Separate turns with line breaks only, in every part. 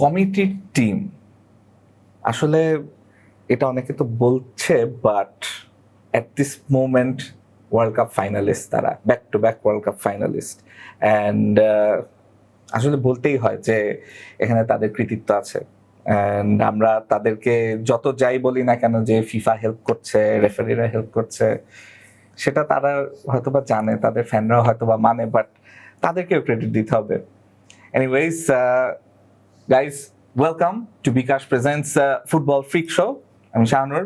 Committee team আসলে এটা অনেকে তো বলছে, but at this moment world cup finalist, তারা back to back world cup finalist. And আসলে বলতেই হয় যে এখানে তাদের কৃতিত্ব আছে। অ্যান্ড আমরা তাদেরকে যত যাই বলি না কেন যে ফিফা হেল্প করছে, রেফারিরা হেল্প করছে, সেটা তারা হয়তোবা জানে, তাদের ফ্যানরাও হয়তোবা মানে, বাট তাদেরকেও ক্রেডিট দিতে হবে। Anyways guys, welcome to Bikash Presents Football Freak Show. I'm Shanur.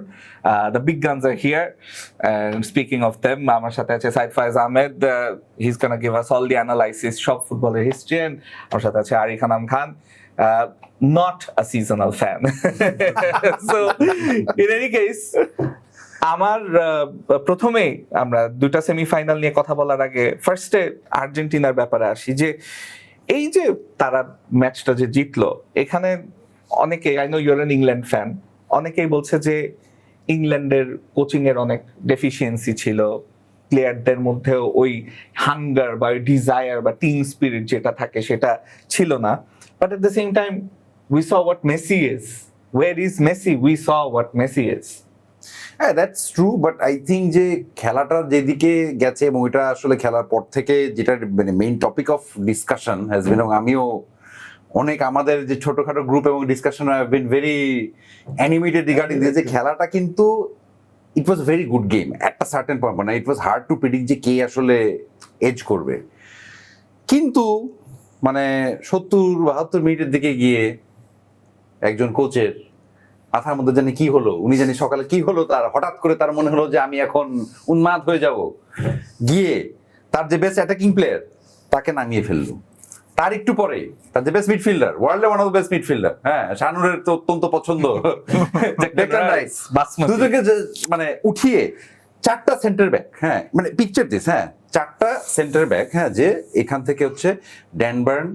The big guns are here. And speaking of them, আমার সাথে আছে Said Faiz Ahmed. He's gonna give us all the analysis, shop footballer history. And আমার সাথে আছে Ari Khanam Khan. Not a seasonal fan. So, in any case, আমার প্রথমেই আমরা দুইটা সেমিফাইনাল নিয়ে কথা বলার আগে ফার্স্টে আর্জেন্টিনার ব্যাপারে আসি। যে এই যে তারা ম্যাচটা যে জিতলো, এখানে অনেকে, I know your an England fan, অনেকেই বলছে যে ইংল্যান্ডের কোচিং এর অনেক ডেফিসিয়েন্সি ছিল, প্লেয়ারদের মধ্যেও ওই হাঙ্গার বা ডিজায়ার বা টিম স্পিরিট যেটা থাকে সেটা ছিল না। But at the same time we saw what Messi is. Where is Messi? We saw what Messi is.
হ্যাঁ, that's true, but I think যে খেলাটা যেদিকে গেছে এবং এটা আসলে খেলার পর থেকে যেটা মানে main topic of discussion has been, এবং আমিও অনেক আমাদের যে ছোটখাটো গ্রুপ এবং discussion have been very animated regarding this, যে খেলাটা কিন্তু ইট ওয়াজ ভেরি গুড গেম একটা সার্টেন পয়েন্ট, মানে ইট ওয়াজ হার্ড টু প্রেডিক্ট যে কে আসলে এজ করবে। কিন্তু মানে 70-72 মিনিটের দিকে গিয়ে একজন কোচের মাথার মধ্যে জানি কি হলো, উনি জানি সকালে কি হলো, তার হঠাৎ করে তার মনে হলো যে আমি এখন উন্মাদ হয়ে যাব, গিয়ে তার যে বেস্ট অ্যাটাকিং প্লেয়ার তাকে নামিয়ে ফেললো। তার একটু পরে তার যে বেস্ট মিডফিল্ডার, ওয়ার্ল্ডে one of the best midfielder, হ্যাঁ, শানুরের তো অত্যন্ত পছন্দ, ডেকলান রাইস, দুজনকে মানে উঠিয়ে 4টা সেন্টার ব্যাক, হ্যাঁ, মানে পিকচার দিস, হ্যাঁ, 4টা সেন্টার ব্যাক, হ্যাঁ, যে এখান থেকে হচ্ছে Dan Burn,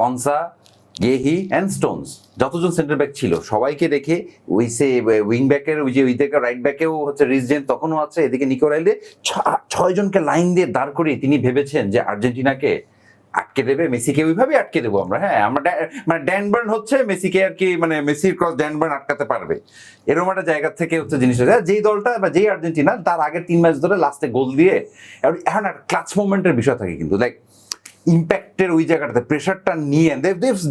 Konsa, Guehi and Stones, যতজন সেন্টার ব্যাক ছিল সবাইকে রেখে ওই সে উইং ব্যাকের ওই যে ওই দিকে রাইট ব্যাকেও হচ্ছে রিজডেন তখনও আছে, এদিকে নিকো রাইলে, 6 জনকে লাইন দিয়ে দাঁড় করিয়ে তিনি ভেবেছেন যে আর্জেন্টিনাকে আটকে দেবে, মেসিকে ওইভাবে আটকে দেবো আমরা, হ্যাঁ, আমরা মানে ড্যান বার্ন হচ্ছে মেসিকে আর কি, মানে মেসির ক্রস ড্যান বার্ন আটকাতে পারবে, এরকম একটা জায়গা থেকে হচ্ছে জিনিসটা, যেই দলটা বা যেই আর্জেন্টিনা তার আগের 3 ম্যাচ ধরে লাস্টে গোল দিয়ে এখন একটা ক্লাচ মোমেন্টের বিষয় থাকে, কিন্তু লাইক ইম্প্যাক্টের ওই জায়গাটাতে প্রেশারটা নিয়ে they've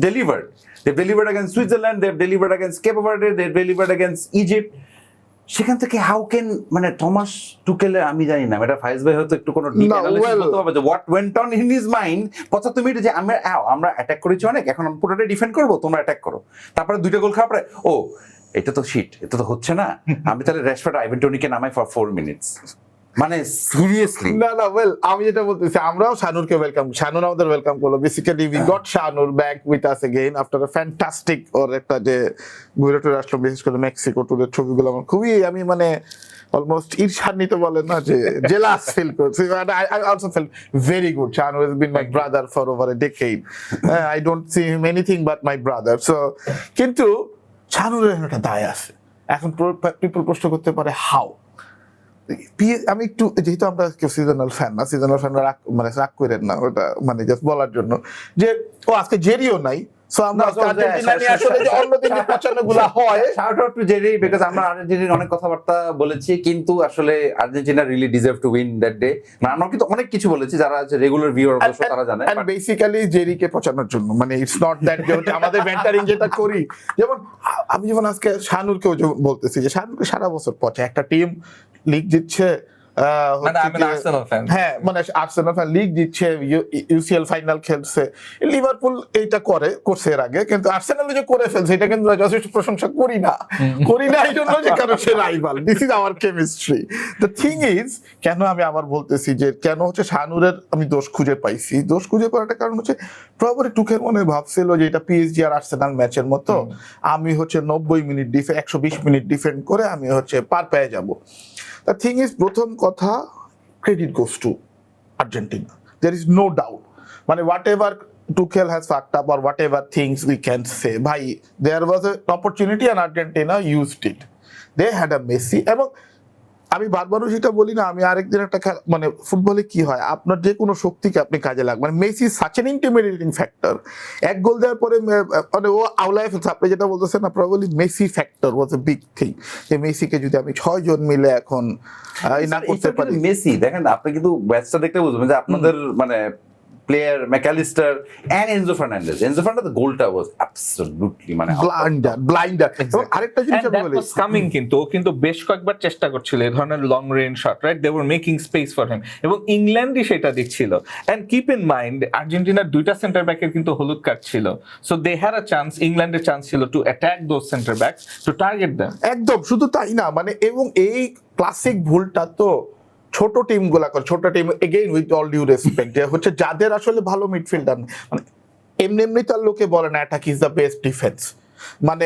delivered against Switzerland, they've delivered against Cape Verde, they've delivered against Egypt. সেখান থেকে হাউ ক্যান, মানে থমাস টুকেলে আমি জানি না, এটা ফাইজ ভাই হয়তো একটু কোনো ডিপ অ্যানালিসিস করতে হবে যে what went on in his mind 75 মিনিটে, যে আমরা অ্যাটাক করেছি অনেক, এখন আমরা পুরোটা ডিফেন্ড করবো, তোমরা অ্যাটাক করো, তারপরে 2টা গোল খাওয়ার পরে ও এটা তো শিট, এটা তো হচ্ছে না, আমি তাহলে রেশফোর্ড আইভেন টোনিকে নামাই ফর 4 মিনিটস, মানে সিরিয়াসলি
না ওয়েল, আমি যেটা বলতেছি, আমরাও শানুরকে ওয়েলকাম, শানুর আমাদের ওয়েলকাম করলো। Basically we got Shanur back with us again after a fantastic, ওর একটা যে ঘুরে টুরে আসলো, বিশেষ করে মেক্সিকো টুরের ছবিগুলো আমার খুবই, আমি মানে অলমোস্ট ঈর্ষান্বিত বলেন না, যে জেলাস ফিল করছি। I also felt very good. Shanu has been my brother for over a decade. I don't see him anything but my brother. So কিন্তু শানুরের একটা দায় আছে। এখন পিপল প্রশ্ন করতে পারে হাউ। আমি একটু, যেহেতু আমরা কেউ সিজনাল ফ্যান না, সিজনাল ফ্যানরা মানে রাগ করেন না, ওটা মানে জাস্ট বলার জন্য যে ও আজকে জেরিও নাই, সো আমরা আর্জেন্টিনা নিয়ে আসলে যে অন্য দিন প্রচারণাগুলো হয়,
shout out to Jerry, because আমরা আর্জেন্টিনার অনেক কথাবার্তা বলেছি, কিন্তু আসলে Argentina really deserve to win that day, মানে আমরা কিন্তু অনেক কিছু বলেছি, যারা আছে রেগুলার ভিউয়ার অবশ্য তারা জানে,
এন্ড বেসিক্যালি জেরিকে পচানোর জন্য, মানে ইটস নট দ্যাট যে আমাদের ভেন্টারিং যেটা করি, যেমন আমি যেমন আজকে শানুরকেও বলতেছি যে শানুরকে সারা বছর পচে, একটা টিম লিগ জিতছে, হ্যাঁ, মানে আর্সেনাল ফ্যান লিগ জিতছে, ইউসিএল ফাইনাল খেলছে, লিভারপুল এইটা করছে এর আগে, কিন্তু আর্সেনাল যে করে ফেলছে এটা কিন্তু যথেষ্ট প্রশংসা করি না এই জন্য যে কারণ সে rival, this is our chemistry. The thing is, কেন আমি আবার বলতেছি যে কেন হচ্ছে শানুরের আমি দোষ খুঁজে পাইছি, দোষ খুঁজে পাওয়ার একটা কারণ হচ্ছে প্রবাবলি টুকের মনে ভাবছিল যে এটা পিএসজি আর আর্সেনাল ম্যাচের মতো, আমি হচ্ছে 90 মিনিট 120 মিনিট ডিফেন্ড করে আমি হচ্ছে পার পেয়ে যাবো। The thing is, প্রথম কথা, credit goes to Argentina. There is no doubt. মানে whatever Tuchel has fucked up or whatever things we can say, bhai, there was an opportunity and Argentina used it. They had a Messi, এবং আমি বারবারও যেটা বলি না, আমি আরেকদিন একটা মানে ফুটবলে কি হয়, আপনার যে কোনো শক্তিকে আপনি কাজে লাগ, মানে মেসি সাচ এন ইন্টিমিডেটিং ফ্যাক্টর, এক গোল দেওয়ার পরে মানে ও আউলায় ফেলছে। আপনি যেটা বলতেছেন না, probably Messi factor was a big thing, যে মেসিকে যদি আমি 6 জন মিলে এখন না করতে পারি।
মেসি দেখেন, আপনি কিন্তু ম্যাচটা দেখতে বুঝবেন যে আপনাদের মানে player Mac Allister and Enzo Fernandez গোলটা ওয়াজ অ্যাবসলিউটলি মানে
ব্লাইন্ডার। এবং আরেকটা জিনিস আমি বলি,
কামিং কিন্তু ও কিন্তু বেশ কয়েকবার চেষ্টা করছিল এই ধরনের long range shot, right? They were making space for him, এবং ইংল্যান্ডই সেটা দিচ্ছিল। এন্ড কিপ ইন মাইন্ড, আর্জেন্টিনার 2টা সেন্টার ব্যাকের কিন্তু হলুদ কার্ড ছিল, so they had a chance, ইংল্যান্ডের চান্স ছিল to attack those centre backs, to target them.
একদম, শুধু তাই না, মানে এবং এই ক্লাসিক ভুলটা তো ছোট টিম গুলা করে, ছোট team again with all due respect, যে হচ্ছে যাদের আসলে ভালো মিডফিল্ডার, মানে এমনি এমনি তার লোকে বলে না attack is the best defence, মানে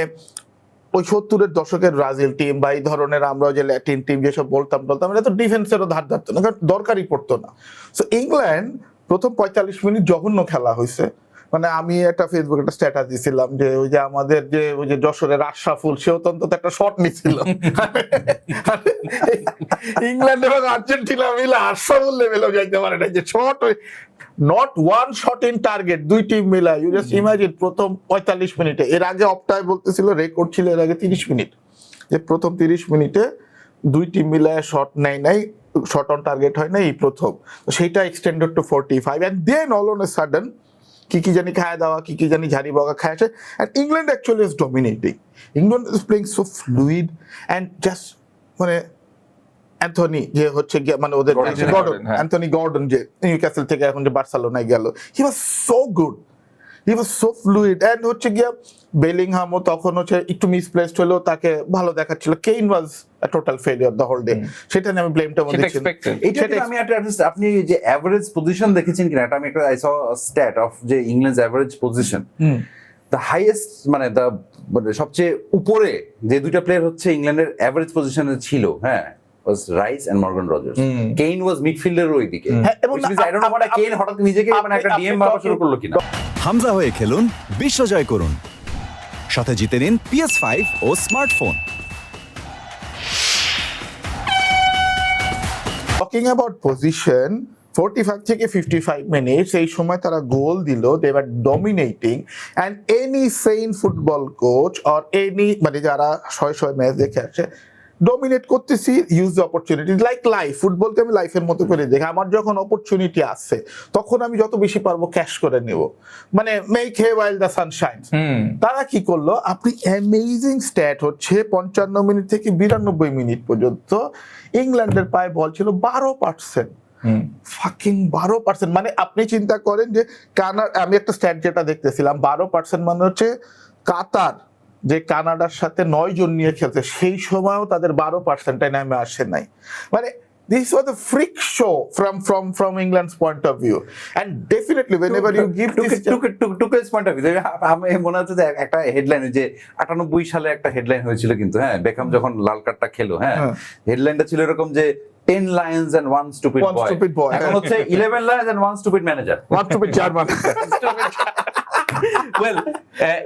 ওই 70-এর দশকের ব্রাজিল টিম বা এই ধরনের আমরা যে ল্যাটিন টিম যেসব বলতাম এটা তো ডিফেন্সেরও ধার ধারতো না, কারণ দরকারই পড়তো না। সো ইংল্যান্ড প্রথম 45 মিনিট জঘন্য খেলা হয়েছে। মানে আমি একটা ফেসবুকে একটা স্ট্যাটাস দিছিলাম যে ওই যে আমাদের যে ওই যে যশোরের আশরাফুল, সেও তো অন্তত একটা শট নিছিল। ইংল্যান্ড এবং আর্জেন্টিনা মিলে আশরাফুল লেভেলেও যাইতে পারে না, যে shot not one shot in target, দুই টিম মিলা। ইউ জাস্ট ইমাজিন প্রথম 45 মিনিটে, এর আগে অপটায় বলতেছিল রেকর্ড ছিল এর আগে 30 মিনিট, যে প্রথম 30 মিনিটে দুই টিম মিলায় শট নাই শট অন টার্গেট হয় না, এই প্রথম। সেইটা extended to 45, and then all on a sudden কি জানি খায় দেওয়া, কি জানি ঝাড়ি বগা খায় আসে, and England actually is dominating. England is playing so fluid and just মানে অ্যান্থনি যে হচ্ছে মানে ওদের অ্যান্থনি গর্ডন যে নিউক্যাসল থেকে এখন যে বার্সেলোনায় গেল, he was so good, he was so fluid. And হচ্ছে গিয়া বেলিংহামও তখন হচ্ছে একটু মিসপ্লেসড হলেও তাকে ভালো দেখাচ্ছিল। Kane was a total failure the whole day, সেটা নিয়ে আমি ব্লেমটা মনে করছি।
আমি একটা আপনি যে এভারেজ পজিশন দেখেছেন কিনা, এটা আমি একটা আই স স্ট্যাট অফ যে England's average position, the highest মানে সবচেয়ে উপরে যে দুইটা প্লেয়ার হচ্ছে ইংল্যান্ডের এভারেজ পজিশনে ছিল, হ্যাঁ, was Rice and Morgan Rogers. Kane was midfielder ওইদিকে, which means I don't know what Kane হঠাৎ নিজেকে মানে একটা ডিএম ভাবা শুরু করলো কিনা।
হামজা হয়ে খেলুন, বিশ্বজয় করুন, সাথে জিতে নিন PS5 ও স্মার্টফোন।
Talking about position, 45 থেকে 55 মিনিটস এই সময় তারা গোল দিল, they were dominating, and any sane football coach or any মানে যারা শয় ম্যাচ দেখে আসে, ডমিনেট করতেছি, use the opportunity, like life. ফুটবলকে আমি লাইফের মতো করে দেখি, আমার যখন অপরচুনিটি আসছে তখন আমি যত বেশি পারবো ক্যাশ করে নেব, মানে make hay while the Sunshine. তারা কি করলো, আপনি অ্যামেজিং স্ট্যাট হচ্ছে 55 মিনিট থেকে 92 মিনিট পর্যন্ত ইংল্যান্ডের পায়ে বল ছিল 12%, ফাকিং 12%। মানে আপনি চিন্তা করেন যে আমি একটা স্ট্যাট যেটা দেখতেছিলাম, 12% মানে হচ্ছে কাতার যে কানাডার সাথে 9 জন নিয়ে খেলছে, সেই সময়ও তাদের 12% নামে আসে নাই। মানে this was a freak show from England's point of view, and definitely whenever you give this
took his point of view, আমি মনে হচ্ছে যে একটা হেডলাইন যে 98 সালে একটা হেডলাইন হয়েছিল কিন্তু, হ্যাঁ, বেকহাম যখন লাল কার্ডটা খেলো, হ্যাঁ, হেডলাইনটা ছিল এরকম যে 10 lions and 1 stupid boy, এখন হচ্ছে 11 lions and 1 stupid manager,
1 stupid German।
Well,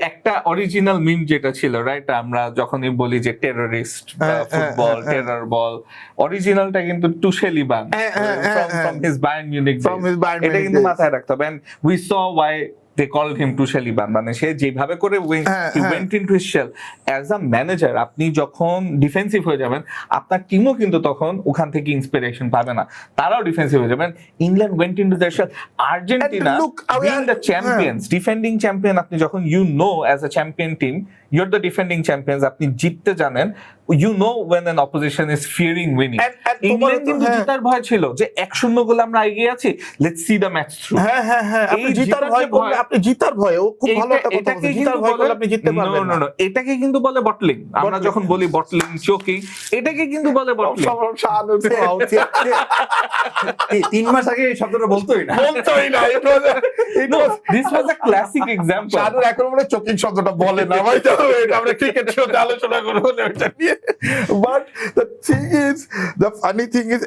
একটা অরিজিনাল মিম যেটা ছিল, রাইট, আমরা যখনই বলি যে টেররিস্ট ফুটবল, টেরর বল, অরিজিনালটা কিন্তু টুশেলিবান from his Bayern Munich days। এটা কিন্তু মাথায় রাখতে হবে, and we saw why they called him টুশেলিবান, মানে সে যেভাবে করে he went into his shell as a manager। আপনি যখন ডিফেন্সিভ হয়ে যাবেন, আপনার টিমও কিন্তু তখন ওখান থেকে ইন্সপিরেশন পাবে না, তারাও ডিফেন্সিভ হয়ে যাবেন। England went into their shell, Argentina being the champions, defending champion, আপনি যখন as a champion team you're the defending champions, আপনি জিততে জানেন, when an opposition is fearing winning। England কিন্তু জেতার ভয় ছিল যে 1-0 গোলে আমরা এগিয়ে আছি, let's see the match through।
আপনি জিতার ভয় করলে, আপনি জিতার ভয়, ও খুব ভালো একটা কথা বলছে, জিতার ভয় করলে আপনি জিততে পারবেন না।
এটাকে কিন্তু বলে বটলিং। আমরা যখন বলি বটলিং, চোকিং, এটাকে কিন্তু বলে বটলিং।
3 মাস আগে এই শব্দটা বলতোই না।
This was a classic example।
শানুর এখন মনে চোকিং শব্দটা বলে না, ভাই আমরা ক্রিকেট শোতে আলোচনা করবো এটা নিয়ে। But the thing is, the funny thing is,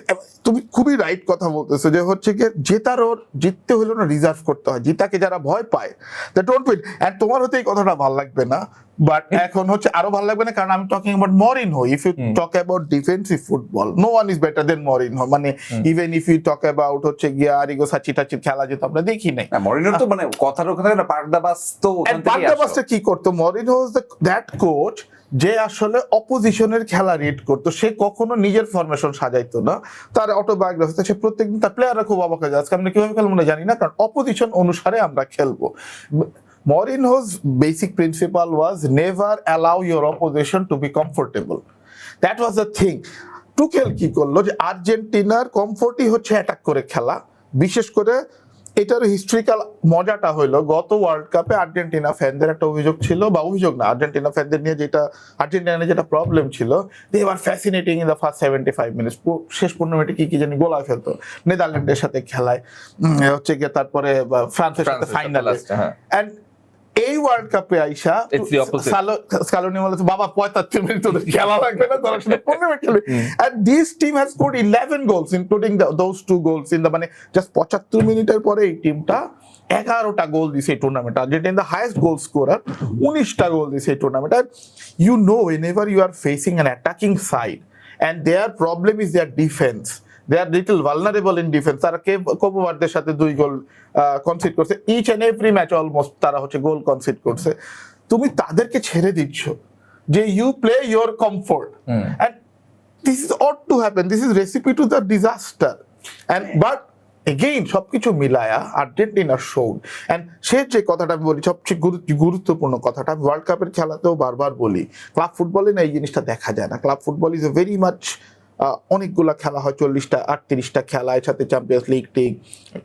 তুমি খুবই রাইট কথা বলতেছো যে হচ্ছে কি জিততে হলো না, রিজার্ভ করতে হয়। জিতাকে যারা ভয় পায়, দ্য ডোন্ট উইন। এন্ড তোমার হতে এই কথাটা ভালো লাগবে না, বাট এখন হচ্ছে আরো ভালো লাগবে না, কারণ আমি talking about Mourinho. If you talk about defensive football, no one is better than Mourinho. মানে even if you talk about হচ্ছে গিয়া আরিগো সাচি টাচির খেলা যেটা আমরা দেখি নাই,
মরিনহো তো মানে কথার ওখানে না, পার্দাবাস তো ওখান থেকেই
পার্দাবাসটা কি করতো, মরিনহো ইজ দ্যাট কোচ যে আসলে অপোজিশনের খেলা রিড করতো। সে কখনো নিজের ফরমেশন সাজাইতো না, তার অটোবায়োগ্রাফিতে সে প্রত্যেকদিন তার প্লেয়াররা খুব অবাক হয়ে যায়, আজকে আমরা কিভাবে খেলবো না জানি না, কারণ অপোজিশন অনুসারে আমরা খেলবো। Mourinho's basic principle was never allow your opposition to be comfortable. That was the thing. টুকেল কি করলো যে আর্জেন্টিনার কমফোর্টই হচ্ছে অ্যাটাক করে খেলা। বিশেষ করে এটার হিস্ট্রিক্যাল মজাটা হইলো গত ওয়ার্ল্ড কাপে আর্জেন্টিনা ফ্যানদের একটা অভিযোগ ছিল, বা অভিযোগ না, আর্জেন্টিনা ফ্যানদের নিয়ে যেটা আর্জেন্টিনার যেটা প্রবলেম ছিল, they are fascinating in the first 75 minutes. শেষ 15 মিনিটে কি জানি গোলা ফেলতো, নেদারল্যান্ডের সাথে খেলায়, হচ্ছে গিয়ে তারপরে ফ্রান্সের সাথে ফাইনালে। এন্ড এই ওয়ার্ল্ড কাপে আইসা স্কালোনি বলে বাবা 75 মিনিট তোদের খেলা লাগবে না, তোরা শুধু 15 মিনিট খেলবি। And this team has scored 11 goals including those 2 goals in the, মানে জাস্ট 75 মিনিটের পরে এই টিমটা 11টা গোল দিছে এই টুর্নামেন্টে। Argentina the highest goal scorer, 19টা গোল দিছে এই টুর্নামেন্টে। You know whenever you are facing an attacking side and their problem is their defense, they are little vulnerable in defense. তারা কোপো ভার্দের সাথে 2 গোল কনসিড করছে, each and every match almost তারা হচ্ছে গোল কনসিড করছে। তুমি তাদেরকে ছেড়ে দিচ্ছ যে you play your comfort, and this is ought to happen, this is recipe to the disaster. And but again সবকিছু মিলায়া আর্জেন্টিনা শোড, এন্ড সে যে কথাটা আমি বলি সবচেয়ে গুরুত্বপূর্ণ কথাটা, আমি ওয়ার্ল্ড কাপের খেলাতেও বারবার বলি, ক্লাব ফুটবলে না এই জিনিসটা দেখা যায় না। Club football is a very much, অনেকগুলা খেলা হয়, 40টা 38টা খেলা, এর সাথে চ্যাম্পিয়ন্স লিগ টিগ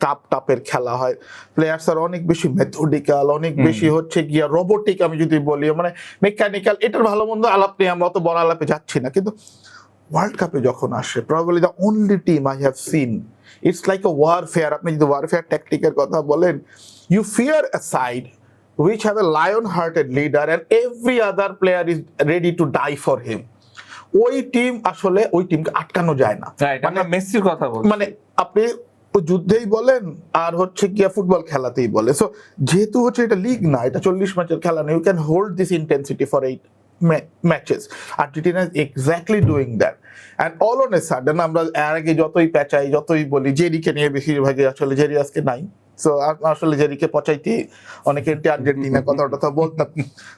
কাপ টাপের খেলা হয়। প্লেয়ার্স আর অনেক বেশি মেথডিক্যাল, অনেক বেশি হচ্ছে গিয়া রোবোটিক, আমি যদি বলি মানে মেকানিক্যাল। এটার ভালো মন্দ আলাপ নিয়ে আমরা অত বড় আলাপে যাচ্ছি না, কিন্তু ওয়ার্ল্ড কাপে যখন আসে probably the only team I have seen, it's like a warfare. আপনি যদি ওয়ারফেয়ার ট্যাকটিকের কথা বলেন, you fear a side which have a lion-hearted leader and every other player is ready to die for him. ওই team আসলে ওই টিমকে আটকানো যায় না।
মানে মেসির কথা বলছি,
মানে আপনি যুদ্ধেই বলেন আর হচ্ছে গিয়া ফুটবল খেলাতেই বলে। সো যেহেতু হচ্ছে এটা লিগ না, এটা 40 ম্যাচের খেলা না, you can hold this intensity for 8 matches. Argentina is exactly doing that. And all on a sudden আমরা এর আগে যতই পেঁচাই, যতই বলি, জেরিকে নিয়ে বেশিরভাগই আসলে জেরি আজকে নাই, সো আসলে জেরিকে পচাইতে অনেকে আর্জেন্টিনা কথা বলতাম।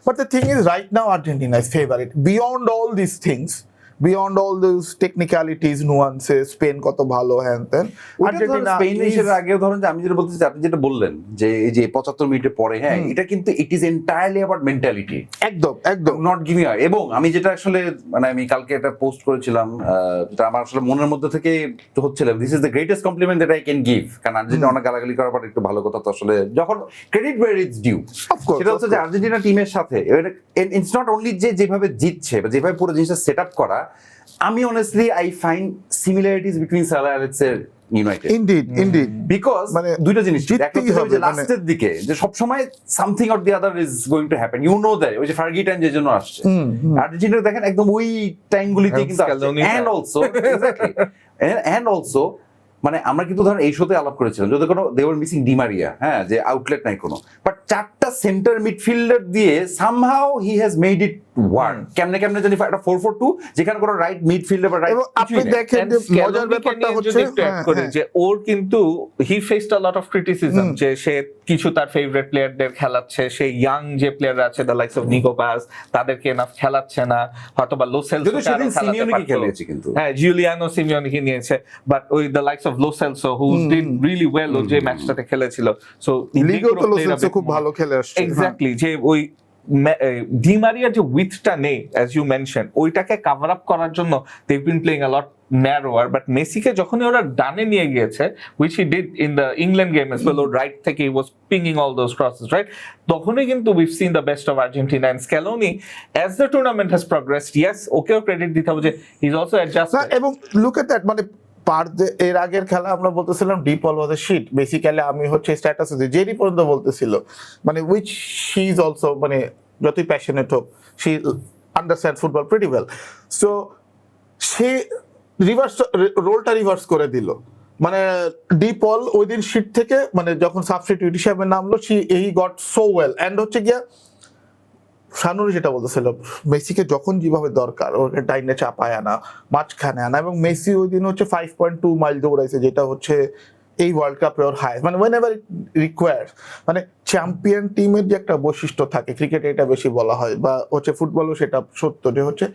But the thing is right now Argentina is favourite beyond all this things, beyond all this technicalities, nuances, Spain কত ভালো হ্যান তেন।
আর্জেন্টিনা স্পেন এর আগে ধরুন যে আমি যেটা বলতে চাই, আপনি যেটা বললেন যে এই যে 75 মিনিটের পরে, হ্যাঁ, এটা কিন্তু it is entirely about mentality,
একদম
নট গিভিং আপ। এবং আমি যেটা আসলে মানে আমি কালকে এটা পোস্ট করেছিলাম, যেটা আমার আসলে মনের মধ্যে থেকে হচ্ছিল, this is the greatest compliment that I can give. কারণ আর্জেন্টিনা অনেক গালাগালি করার পর একটু ভালো কথা তো আসলে যখন ক্রেডিট ওয়্যার ইটস ডিউ, সেটা হচ্ছে যে আর্জেন্টিনা টিমের সাথে ইটস নট অনলি যে যেভাবে জিতছে বা যেভাবে পুরো জিনিসটা সেট আপ করা, আমি honestly I find similarities between সালা অ্যালেক্স এর ইউনাইটেড।
ইনডিড
বিকজ মানে দুইটা জিনিস, লাস্টের দিকে যে সবসময় something or the other is going to happen, you know that. ওই যে ফার্গি টাইম যে জন্য আসছে, আর্জেন্টিনা দেখেন একদম ওই টাইমগুলিতে কিন্তু এন্ড অলসো মানে আমরা কিন্তু ধরেন এই শোতে আলাপ করেছিলাম যদি কোনো দে ওয়ার মিসিং ডিমারিয়া, হ্যাঁ, যে আউটলেট নাই কোনো, বাট 4টা সেন্টার মিডফিল্ডার দিয়ে somehow he has made it work. কেমনে জানি একটা 4-4-2 যেখানে কোনো রাইট মিডফিল্ডার বা রাইট,
আপনি দেখেন যে মজার ব্যাপারটা হচ্ছে
যে ওর কিন্তু he faced a lot of criticism যে সে কিছু তার ফেভারিট প্লেয়ারদের খেলাচ্ছে, সে ইয়াং যে প্লেয়ার আছে the likes of Nico Paz, তাদেরকে এনাফ খেলাচ্ছে না, হয়তো বা লো সেলসো
খেলেছে কিন্তু,
হ্যাঁ, জুলিয়ানো সিমিওনিকে নিয়েছে, বাট ওই the likes of Lo Celso who did really well যে ম্যাচটাতে খেলেছিল। সো
লিগো তো লো সেলসো খুব ভালো খেলে আসছে।
এক্স্যাক্টলি, যে ওই ডি মারিয়ার যে উইথটা নেই অ্যাজ ইউ মেনশন, ওইটাকে কভার আপ করার জন্য they have been playing a lot narrower. But মেসিকে যখনই ওরা ডানে নিয়ে গিয়েছে, which he did in the England game as well, ওর রাইট থেকে he was pinging all those crosses, right, তখনই কিন্তু we've seen the best of Argentina. And Scaloni as the tournament has progressed, yes, ওকেও credit দিতে হবে যে he is also adjusted.
এবং look at that, মানে এর আগের খেলা আমরা বলতেছিলাম ডিপল ওয়াজ এ শিট, বেসিক্যালি আমি হচ্ছে স্ট্যাটাস জেরি পর্যন্ত বলতেছিল, মানে উইচ শি ইজ অলসো, মানে যতই প্যাশনেট হোক, she understand football pretty well. So সে রোলটা রিভার্স করে দিল, মানে ডিপল ওই দিন শিট থেকে মানে যখন সাবস্টিটিউট হিসেবে নামলো, he got so well. And হচ্ছে গিয়া শানুর যেটা বলতেছিল, মেসিকে যখন যেভাবে দরকার ওকে ডাইনে চাপায় আনা, মাঝখানে আনা, এবং মেসি ওই দিন হচ্ছে 5.2 মাইল দৌড়াইছে, যেটা হচ্ছে এই ওয়ার্ল্ড কাপে ওর হাইস্ট, মানে whenever it requires, মানে চ্যাম্পিয়ন টিমের যে একটা বৈশিষ্ট্য থাকে, ক্রিকেটে এটা বেশি বলা হয়, বা হচ্ছে ফুটবলও সেটা সত্য, যে হচ্ছে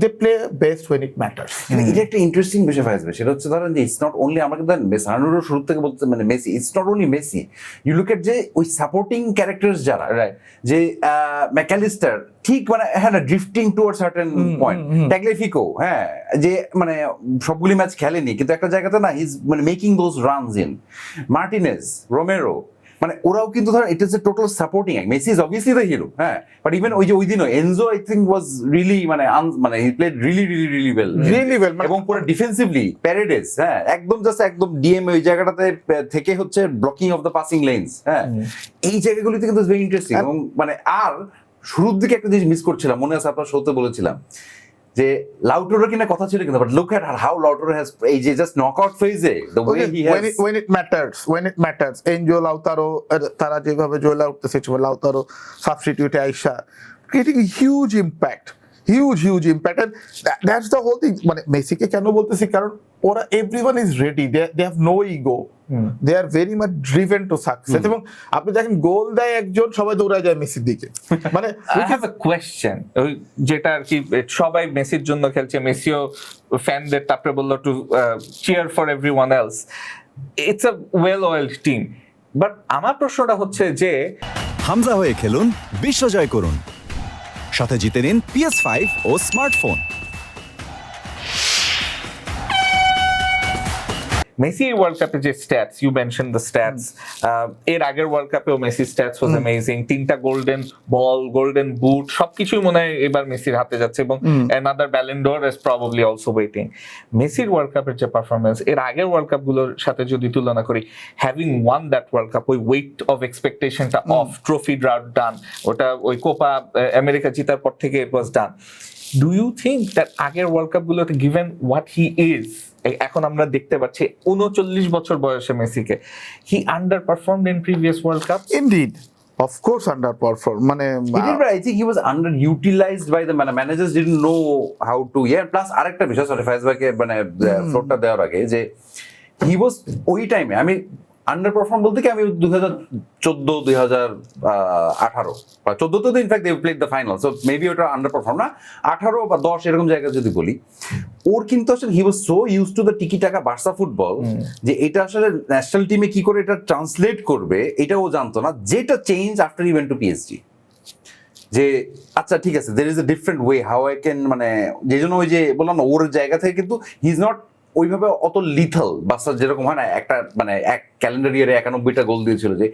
they play best when it matters.
এটা একটা ইন্টারেস্টিং বিষয় ফাইজ ভাই, সেটা হচ্ছে ধরেন যে ইটস নট অনলি, আমরা কিন্তু সানুরও শুরু থেকে বলতে মানে Messi, it's not only Messi, you look at যে ওই সাপোর্টিং ক্যারেক্টার্স যারা,
Right.
যে ম্যাকালিস্টার ঠিক মানে হ্যাঁ না drifting towards certain point, Tagliafico হ্যাঁ যে মানে সবগুলি ম্যাচ খেলেনি কিন্তু একটা জায়গাতে না হিজ মানে making those runs in, Martinez, Romero, মানে ওরাও কিন্তু ধর it is a total supporting act. Messi is obviously the hero, হ্যাঁ, বাট ইভেন ওই যে ওই দিনও Enzo I think was really মানে মানে he played really really really well,
Really well, মানে-
এবং পুরো ডিফেন্সিভলি প্যারেডেস, হ্যাঁ একদম জাস্ট একদম ডিএম ওই জায়গাটাতে থেকে হচ্ছে blocking of the passing lens, হ্যাঁ এই জায়গাগুলিতে কিন্তু ভেরি ইন্টারেস্টিং। এবং মানে আর শুরুর দিকে একটা জিনিস মিস করছিলাম, মনে আছে আপনার শোতে বলেছিলাম যে লাউটোরো কিনা কথা ছিল কিন্তু, but look at how Lautaro has এই যে জাস্ট নকআউট ফেজে the way he has
when it matters, Enzo Lautaro তারা যেভাবে জয়লা উঠতেছে, লাউতারো সাবস্টিটিউটে আইসা creating huge impact, huge impact, and that's the whole thing. মানে মেসিকে কেন বলতেছি, কারণ ওরা everyone is ready, they have no ego, they are very much driven to success, এবং আপনি দেখেন গোল দেয় একজন, সবাই দৌড়ায় যায় মেসির দিকে, মানে
I have a question, যেটা আর কি সবাই মেসির জন্য খেলছে, মেসিও ফ্যানদের তারপরে বললো to cheer for everyone else, it's a well welled team, but আমার প্রশ্নটা হচ্ছে যে
হামজা হয়ে খেলুন, বিশ্বজয় করুন, সাথে জিতে নিন PS5 ও স্মার্টফোন।
মেসি ওয়ার্ল্ড কাপে যে stats, you mention the stats, এর আগের ওয়ার্ল্ড কাপেও মেসি স্ট্যাটস ওয়াজ অ্যামেজিং, 3টা গোল্ডেন বল, গোল্ডেন বুট, সবকিছুই মনে হয় এবার মেসির হাতে যাচ্ছে, এবং another Ballon d'Or is probably also waiting. মেসির ওয়ার্ল্ড কাপের যে পারফরমেন্স এর আগের ওয়ার্ল্ড কাপগুলোর সাথে যদি তুলনা করি, having one that world cup, ওই ওয়েট অফ এক্সপেকটেশনটা অফ, ট্রফি ড্রাউট ডান, ওটা ওই কোপা আমেরিকা জেতার পর থেকে it was done. Do you think that আগের ওয়ার্ল্ড কাপগুলোতে গিভেন হোয়াট হি ইজ, এখন আমরা দেখতে পাচ্ছি 39 বছর বয়সে মেসিকে, he under performed in previous world cup?
indeed, of course underperform, মানে
He did, but I think he was underutilized by the managers, didn't know how to, yeah, plus আরেকটা বিষয়, সরি ফাইজ ভাইকে মানে ফ্লোরটা দেওয়ার আগে, যে he was ওই টাইমে, আমি আন্ডার পারফর্ম বলতে কি আমি 2014 2018 বা 14 তো in fact they played the final, so maybe ওটা আন্ডার পারফর্ম না, 18 বা 10 এরকম জায়গা যদি বলি, ওর কিন্তু আসলে he was so use to the tiki taka Barca football, যে এটা আসলে ন্যাশনাল টিমে কি করে এটা ট্রান্সলেট করবে এটা ও জানতো না, যেটা change after he went to PSG, যে আচ্ছা ঠিক আছে there is a different way how I can, মানে যে জন্য ওই যে বললাম না ওর জায়গা থেকে কিন্তু হি ইজ নট ওইভাবে অত লিথল, বাচ্চা যেরকম হয় না একটা মানে এক ক্যালেন্ডার ইয়ারে 91টা গোল দিয়েছিল, যে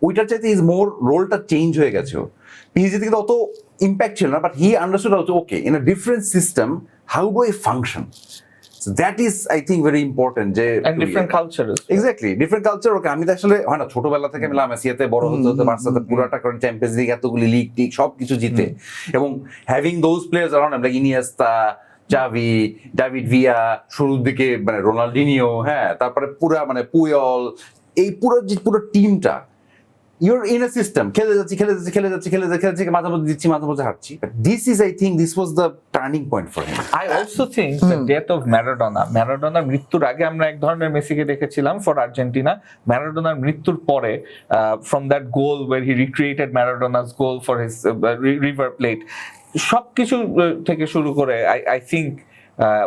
ওইটার চাইতে ইজ মোর রোলটা চেঞ্জ হয়ে গেছে, পিএসজিতে কিন্তু অত ইম্প্যাক্ট ছিল না, but he understood also okay in a different system how do I function, that is I think very important, যে
and different culture,
exactly different culture. Okay আমি তো আসলে হয় না ছোটবেলা থেকে আমি লামেসিয়াতে বড় হতে হতে বার্সাতে পুরাটা করে চ্যাম্পিয়ন্স লিগ এতগুলি লিগ টিগ সবকিছু জিতে, এবং having those players around like Iniesta, Xavi, David Villa, শুরুর দিকে মানে রোনাল্ডিনিও, হ্যাঁ তারপরে পুরা মানে পুয়ল, এই পুরো টিমটা ইউর ইন এ সিস্টেম, খেলে যাচ্ছি মাঝে মধ্যে দিচ্ছি মাঝে মধ্যে হারছি, this is I think this was the turning point for him.
I also think the death of ম্যারাডোনার মৃত্যুর আগে আমরা এক ধরনের মেসিকে দেখেছিলাম ফর আর্জেন্টিনা, ম্যারাডোনার মৃত্যুর পরে from that goal where he recreated Maradona's goal for his River Plate, সবকিছু থেকে শুরু করে I think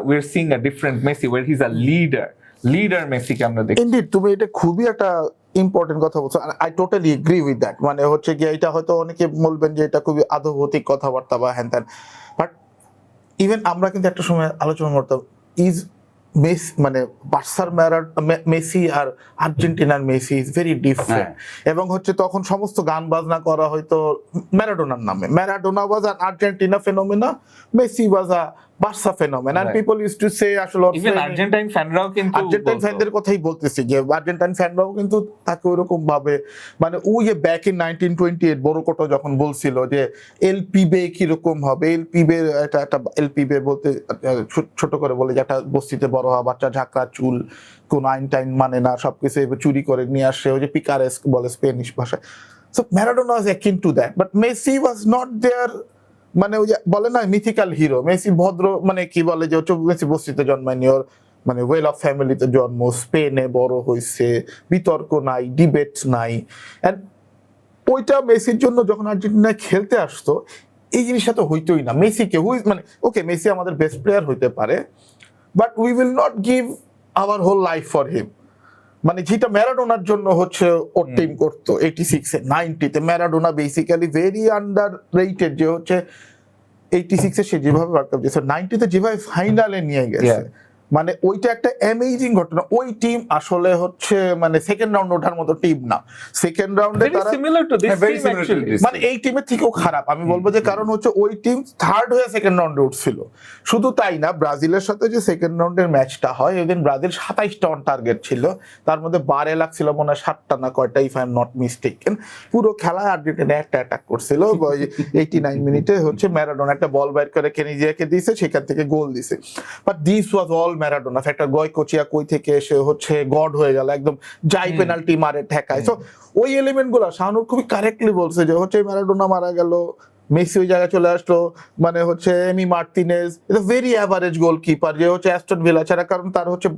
we're seeing a different Messi where he's a leader মেসিকে আমরা দেখি।
indeed, তুমি এটা খুবই একটা ইম্পর্টেন্ট কথা বলছো, I totally agree with that, মানে হচ্ছে কি এটা হয়তো অনেকে বলবেন যে এটা খুবই আধভৌতিক কথাবার্তা বা হ্যান ত্যান, বাট ইভেন আমরা কিন্তু একটা সময় আলোচনা করতাম ইজ মানে বার্সার মেসি আর আর্জেন্টিনার মেসি ইজ ভেরি ডিফারেন্ট, এবং হচ্ছে তখন সমস্ত গান বাজনা করা হয়তো ম্যারাডোনার নামে, Maradona was an Argentina phenomena, Messi was a Barca phenomena, and people use to say আসলে
ইভেন আর্জেন্টাইন ফ্যানরাও কিন্তু
আর্জেন্টাইন ফ্যানদের কথাই বলতেছি, যে আর্জেন্টাইন ফ্যানরাও কিন্তু তাকে ওইরকম ভাবে, মানে ওই যে ব্যাক ইন 1928 বড়কোটো যখন বলছিল যে এলপিবে কিরকম হবে, এলপিবে একটা এলপিবে বলতে ছোট করে বলে যে একটা বস্তিতে বড় হওয়া বাচ্চা, ঝাঁকড়া চুল, কোন আইন টাইন মানে না, সবকিছু চুরি করে নিয়ে আসে, ওই যে পিকারেস্ক বলে স্পেনিশ ভাষায়, So Maradona was akin to that, but Messi was not there. মানে ওই যে বলে না মিথিক্যাল হিরো, মেসি ভদ্র, মানে কি বলে যে মেসি বস্তিতে জন্মায়নি, ওর মানে ওয়েল অফ ফ্যামিলিতে জন্ম, স্পেনে বড় হয়েছে, বিতর্ক নাই, ডিবেট নাই। এন্ড ওইটা মেসির জন্য যখন আর্জেন্টিনায় খেলতে আসতো এই জিনিসটা তো হইতোই না। মেসিকে মানে ওকে মেসি আমাদের বেস্ট প্লেয়ার হইতে পারে, but we will not give our whole life for him. মানে যেটা ম্যারাডোনার জন্য হচ্ছে ওর টিম করতো 86-এ 90-তে, Maradona basically very under rated, যে হচ্ছে 86-এ সে যেভাবে ওয়ার্ল্ড কাপ দিয়েছে, 90-তে যেভাবে ফাইনালে নিয়ে গেছে, মানে ওইটা একটা অ্যামেজিং ঘটনা। ওই টিম আসলে হচ্ছে মানে সেকেন্ড রাউন্ড ওঠার মতো টিম না। সেকেন্ড রাউন্ডে
Very
তারা
similar to this
very
team
similar to
actually.
this.
মানে এই টিমের থেকেও খারাপ আমি বলবো, যে কারণ হচ্ছে ওই টিম থার্ড হয়ে সেকেন্ড রাউন্ডে উঠছিল। শুধু তাই না, ব্রাজিলের সাথে যে সেকেন্ড রাউন্ডের ম্যাচটা হয় ওই দিন ব্রাজিল 27টা অন টার্গেট ছিল, তার মধ্যে বারে লাগছিল মনে হয় 7টা না কয়টা, if I am not mistaken. পুরো খেলায় আর্জেন্টিনা একটা অ্যাটাক করছিল, 89 মিনিটে হচ্ছে ম্যারাডোনা একটা বল বাইর করে কেনিজিয়াকে দিয়েছে, সেখান থেকে গোল দিছে। But this was all Maradona. একটা গয়কোচিয়া কই থেকে এসে হচ্ছে গড হয়ে গেল, একদম যাই পেনাল্টি মারে ঠেকায়। সো ওই এলিমেন্ট গুলো শাহানুর খুবই কারেক্টলি বলছে, যে হচ্ছে ম্যারাডোনা মারা গেল, মেসি ওই জায়গায় চলে আসলো, মানে হচ্ছে এমি মার্টিনেজ এটা ভেরি অ্যাভারেজ গোলকিপার, যে হচ্ছে অ্যাস্টন ভিলা ছাড়া, কারণ তার হচ্ছে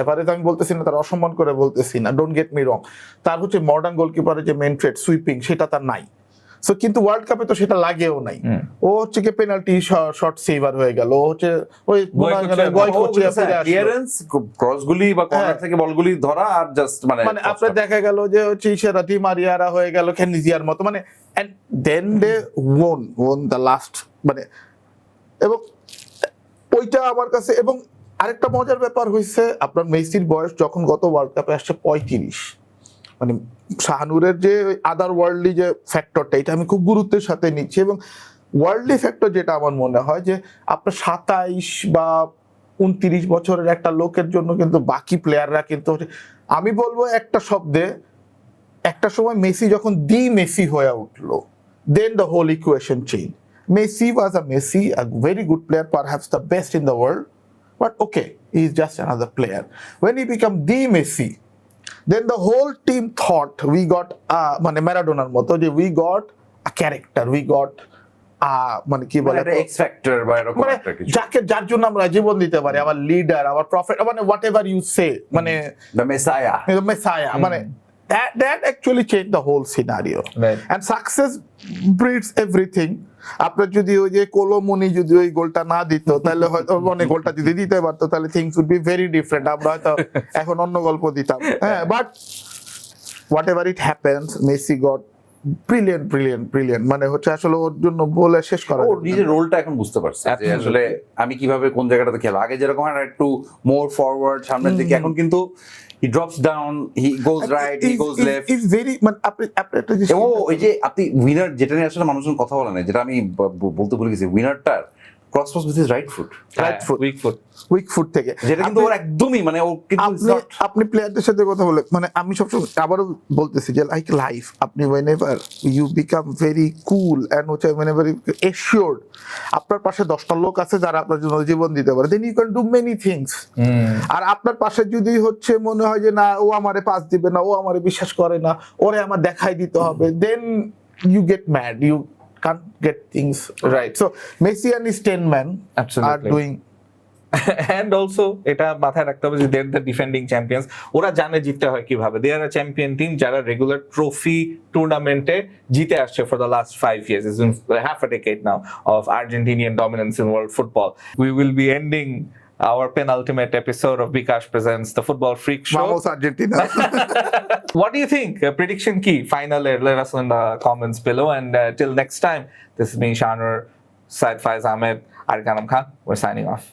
এভারেজ আমি বলতেছি না, তার অসম্মান করে বলতেছি না, ডোন্ট গেট মি রং, তার হচ্ছে মডার্ন গোলকিপারের যে মেন ট্রেড সুইপিং সেটা তার নাই। সো কিন্তু ওয়ার্ল্ড কাপে তো সেটা লাগেও নাই। ও হচ্ছে কি পেনাল্টি শট সেভার হয়ে গেল, ও হচ্ছে ওই গয়কোচিয়া ফিরে আসলো।
ক্লিয়ারেন্স, ক্রসগুলি বা কর্নার থেকে বলগুলি ধরা, আর জাস্ট মানে
আপনার দেখা গেল যে হচ্ছে ইশারা দি মারিয়ারা হয়ে গেল কেনিজিয়ার মতো, মানে and then they won the last, মানে এবং ওইটা আমার কাছে। এবং আরেকটা মজার ব্যাপার হয়েছে, আপনার মেসির বয়স যখন গত ওয়ার্ল্ড কাপে আসছে 35, মানে শাহানুরের যে আদার ওয়ার্ল্ডলি যে ফ্যাক্টরটা, এটা আমি খুব গুরুত্বের সাথে নিচ্ছি। এবং ওয়ার্ল্ডলি ফ্যাক্টর যেটা আমার মনে হয়, যে আপনার 27 বা 29 বছরের একটা লোকের জন্য কিন্তু বাকি প্লেয়াররা কিন্তু আমি বলবো একটা শব্দে, একটা সময় মেসি যখন দি মেসি হয়ে উঠলো, then the whole equation change. Messi was a Messi, a very good player, perhaps the best in the world, but okay he is just another player. When he become the Messi, then the whole team thought we got মানে ম্যারাডোনার মতো, যে we got a character, we got মানে কি বলে
x factor বা এরকম
মানে
একটা কিছু,
যাকে যার জন্য আমরা জীবন দিতে পারি, আমার লিডার, আমার প্রফেট, মানে হোয়াট এভার ইউ সে, মানে
দ্য মেসায়া।
মেসায়া, মানে that actually changed the whole scenario.
Right.
And success breeds everything. আপনার যদি ওই যে কোলোমনি যদি ওই গোলটা না দিত, তাহলে হয়তো মানে গোলটা যদি দিতে পারতো, তাহলে things would be very different, আমরা হয়তো এখন অন্য গল্প দিতাম। হ্যাঁ, but whatever it happens, Messi got brilliant, মানে হচ্ছে আসলে ওর জন্য বলে শেষ করা
ও নিজের রোলটা এখন বুঝতে পারছে, যে
Absolutely.
আসলে আমি কিভাবে কোন জায়গাটাতে খেলো। আগে যেরকম আর একটু মোর ফরওয়ার্ড সামনের দিকে, এখন কিন্তু he drops down, he goes right, he goes left.
Is very, মানে আপনি একটা জিনিস,
এবং ওই যে আপনি উইনার, যেটা নিয়ে আসলে মানুষজন কথা বলে না, যেটা আমি বলতে ভুলে গেছি, উইনারটার cross pass with his right foot,
Right foot.
Weak foot
থেকে,
যেটা কিন্তু ওর একদমই মানে ও কিন্তু
আপনি প্লেয়ারদের সাথে কথা বলে, মানে আমি সবসময় আবারও বলতেছি যে লাইক লাইফ, আপনি whenever you become very cool and হচ্ছে whenever you assured, আপনার পাশে 10টা লোক আছে যারা আপনার জন্য জীবন দিতে পারে, then you can do many things. আর আপনার পাশে যদি হচ্ছে মনে হয় যে না ও আমারে পাস দিবে না, ও আমারে বিশ্বাস করে না, ওরে আমার দেখাই দিতে হবে, then you get mad, you can't get things right. So Messi and his 10 men are
Absolutely.
doing
and also এটা মাথায় রাখতে হবে যে they are the defending champions, ওরা জানে জিততে হয় কিভাবে। they are a champion team যারা রেগুলার ট্রফি টুর্নামেন্টে জিতে আসছে for the last 5 years. It's been half a decade now of Argentinian dominance in world football. We will be ending our penultimate episode of Bikash Presents the Football Freak Show.
Vamos Argentina.
What do you think? Prediction key final, let us know in the comments below, and till next time, this is me Shanur, Said Faiz Ahmed, Arkanam Khan. We're signing off.